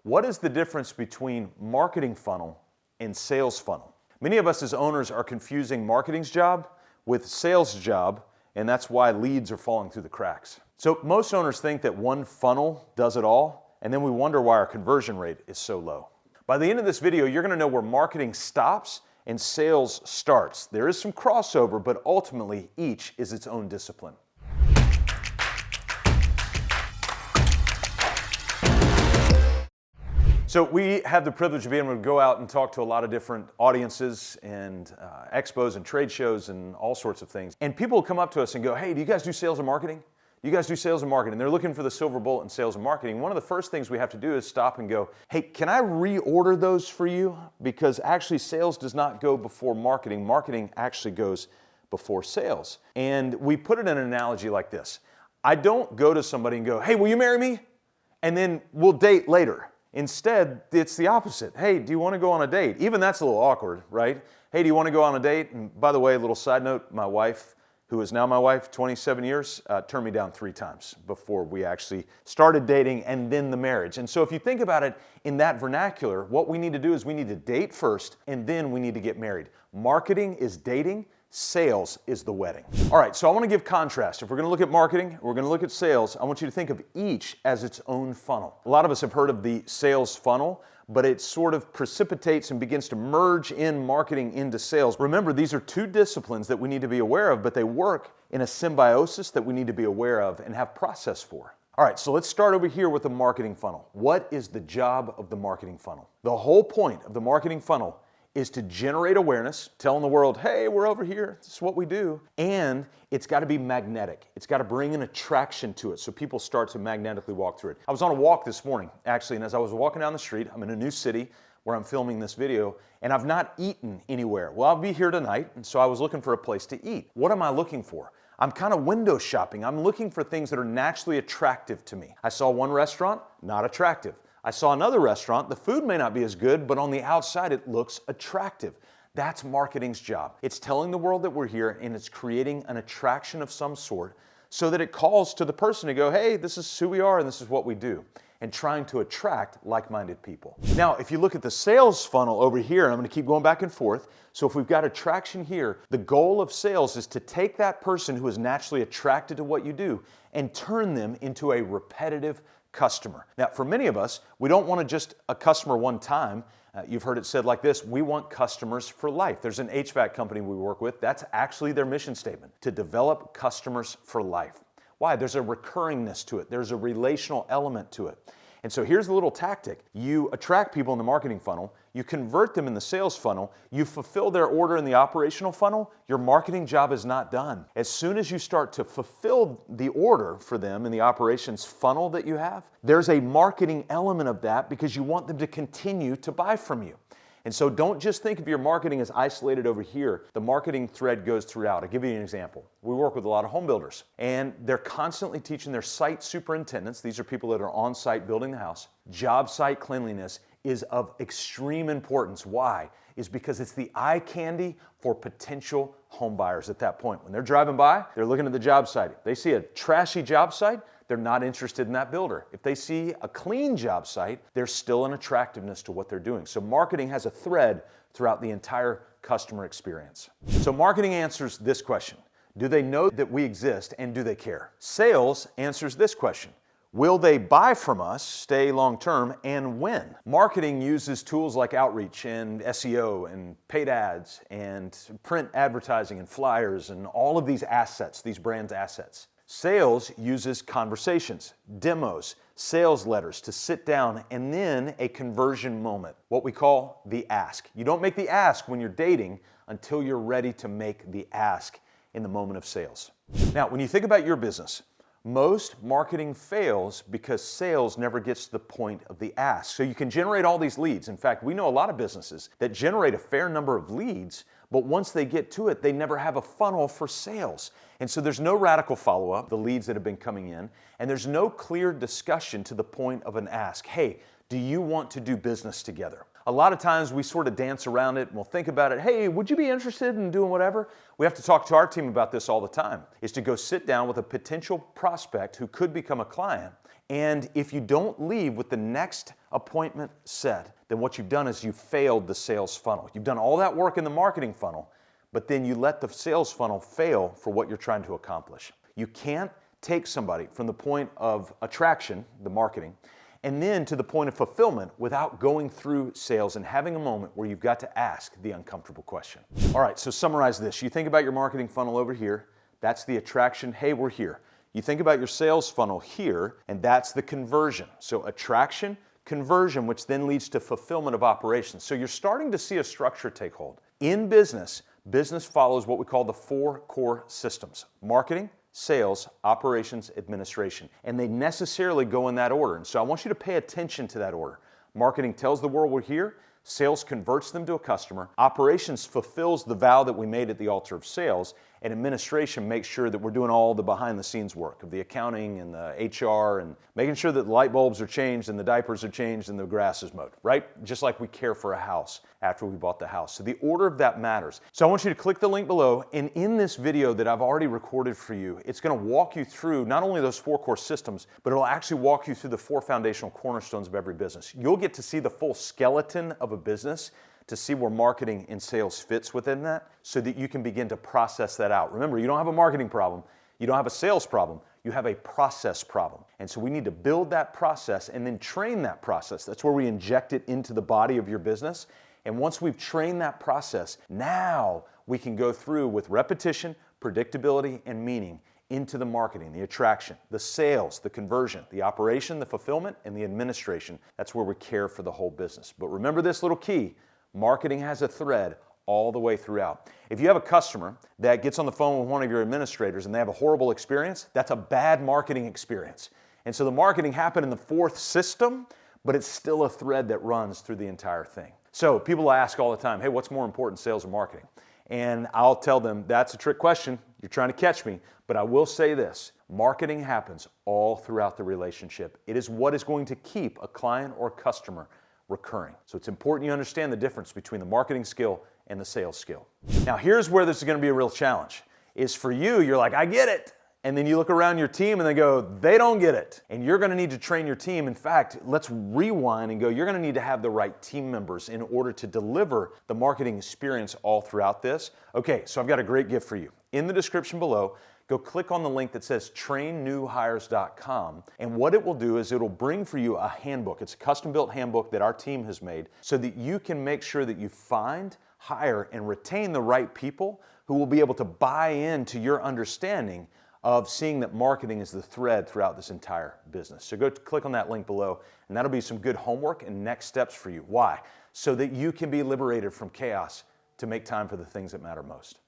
What is the difference between marketing funnel and sales funnel? Many of us as owners are confusing marketing's job with sales job, and that's why leads are falling through the cracks. So most owners think that one funnel does it all, and then we wonder why our conversion rate is so low. By the end of this video, you're going to know where marketing stops and sales starts. There is some crossover, but ultimately each is its own discipline. So we have the privilege of being able to go out and talk to a lot of different audiences and expos and trade shows and all sorts of things. And people will come up to us and go, hey, do you guys do sales and marketing? Do you guys do sales and marketing? They're looking for the silver bullet in sales and marketing. One of the first things we have to do is stop and go, hey, can I reorder those for you? Because actually sales does not go before marketing. Marketing actually goes before sales. And we put it in an analogy like this. I don't go to somebody and go, hey, will you marry me? And then we'll date later. Instead, it's the opposite. Hey, do you want to go on a date? Even that's a little awkward, right? Hey, do you want to go on a date? And by the way, a little side note, my wife, who is now my wife, 27 years, turned me down 3 times before we actually started dating and then the marriage. And so if you think about it in that vernacular, what we need to do is we need to date first and then we need to get married. Marketing is dating. Sales is the wedding. All right, so I want to give contrast. If we're going to look at marketing, we're going to look at sales, I want you to think of each as its own funnel. A lot of us have heard of the sales funnel, but it sort of precipitates and begins to merge in marketing into sales. Remember, these are 2 disciplines that we need to be aware of, but they work in a symbiosis that we need to be aware of and have process for. All right, so let's start over here with the marketing funnel. What is the job of the marketing funnel? The whole point of the marketing funnel is to generate awareness, telling the world, hey, we're over here, this is what we do. And it's got to be magnetic. It's got to bring an attraction to it so people start to magnetically walk through it. I was on a walk this morning, actually, and as I was walking down the street, I'm in a new city where I'm filming this video, and I've not eaten anywhere. Well, I'll be here tonight, and so I was looking for a place to eat. What am I looking for? I'm kind of window shopping. I'm looking for things that are naturally attractive to me. I saw one restaurant, not attractive. I saw another restaurant, the food may not be as good, but on the outside it looks attractive. That's marketing's job. It's telling the world that we're here and it's creating an attraction of some sort so that it calls to the person to go, hey, this is who we are and this is what we do, and trying to attract like-minded people. Now, if you look at the sales funnel over here, and I'm going to keep going back and forth, so if we've got attraction here, the goal of sales is to take that person who is naturally attracted to what you do and turn them into a repetitive customer. Now, for many of us, we don't want just a customer one time. You've heard it said like this, we want customers for life. There's an HVAC company we work with. That's actually their mission statement, to develop customers for life. Why? There's a recurringness to it. There's a relational element to it. And so here's a little tactic. You attract people in the marketing funnel, you convert them in the sales funnel, you fulfill their order in the operational funnel, your marketing job is not done. As soon as you start to fulfill the order for them in the operations funnel that you have, there's a marketing element of that because you want them to continue to buy from you. And so don't just think of your marketing as isolated over here. The marketing thread goes throughout. I'll give you an example. We work with a lot of home builders, and they're constantly teaching their site superintendents, these are people that are on site building the house, job site cleanliness is of extreme importance. Why? Is because it's the eye candy for potential home buyers at that point. When they're driving by, they're looking at the job site. If they see a trashy job site, they're not interested in that builder. If they see a clean job site, there's still an attractiveness to what they're doing. So marketing has a thread throughout the entire customer experience. So marketing answers this question. Do they know that we exist and do they care? Sales answers this question. Will they buy from us, stay long term, and when? Marketing uses tools like outreach and SEO and paid ads and print advertising and flyers and all of these assets, these brands' assets. Sales uses conversations, demos, sales letters to sit down, and then a conversion moment, what we call the ask. You don't make the ask when you're dating until you're ready to make the ask in the moment of sales. Now, when you think about your business, most marketing fails because sales never gets to the point of the ask. So you can generate all these leads. In fact, we know a lot of businesses that generate a fair number of leads, but once they get to it, they never have a funnel for sales. And so there's no radical follow-up, the leads that have been coming in, and there's no clear discussion to the point of an ask. Hey, do you want to do business together? A lot of times we sort of dance around it and we'll think about it. Hey, would you be interested in doing whatever? We have to talk to our team about this all the time, is to go sit down with a potential prospect who could become a client And if you don't leave with the next appointment set, then what you've done is you've failed the sales funnel. You've done all that work in the marketing funnel, but then you let the sales funnel fail for what you're trying to accomplish. You can't take somebody from the point of attraction, the marketing, and then to the point of fulfillment without going through sales and having a moment where you've got to ask the uncomfortable question. All right, so summarize this. You think about your marketing funnel over here. That's the attraction. Hey, we're here. You think about your sales funnel here, and that's the conversion. So attraction, conversion, which then leads to fulfillment of operations. So you're starting to see a structure take hold. In business, business follows what we call the 4 core systems: marketing, sales, operations, administration. And they necessarily go in that order. And so I want you to pay attention to that order. Marketing tells the world we're here. Sales converts them to a customer. Operations fulfills the vow that we made at the altar of sales. And administration makes sure that we're doing all the behind the scenes work of the accounting and the HR and making sure that the light bulbs are changed and the diapers are changed and the grass is mowed, right? Just like we care for a house after we bought the house. So the order of that matters. So I want you to click the link below, and in this video that I've already recorded for you, it's going to walk you through not only those 4 core systems, but it'll actually walk you through the 4 foundational cornerstones of every business. You'll get to see the full skeleton of a business, to see where marketing and sales fits within that, so that you can begin to process that out. Remember, you don't have a marketing problem, you don't have a sales problem, you have a process problem. And so we need to build that process and then train that process. That's where we inject it into the body of your business. And once we've trained that process, now we can go through with repetition, predictability, and meaning into the marketing, the attraction, the sales, the conversion, the operation, the fulfillment, and the administration. That's where we care for the whole business. But remember this little key: marketing has a thread all the way throughout. If you have a customer that gets on the phone with one of your administrators and they have a horrible experience, that's a bad marketing experience. And so the marketing happened in the 4th system, but it's still a thread that runs through the entire thing. So people ask all the time, hey, what's more important, sales or marketing? And I'll tell them, that's a trick question. You're trying to catch me. But I will say this: marketing happens all throughout the relationship. It is what is going to keep a client or customer recurring. So it's important you understand the difference between the marketing skill and the sales skill. Now here's where this is going to be a real challenge. Is for you, you're like, I get it. And then you look around your team and they go, they don't get it. And you're going to need to train your team. In fact, let's rewind and go, you're going to need to have the right team members in order to deliver the marketing experience all throughout this. Okay, so I've got a great gift for you. In the description below, go click on the link that says trainnewhires.com, and what it will do is it'll bring for you a handbook. It's a custom-built handbook that our team has made so that you can make sure that you find, hire, and retain the right people who will be able to buy into your understanding of seeing that marketing is the thread throughout this entire business. So go click on that link below, and that'll be some good homework and next steps for you. Why? So that you can be liberated from chaos to make time for the things that matter most.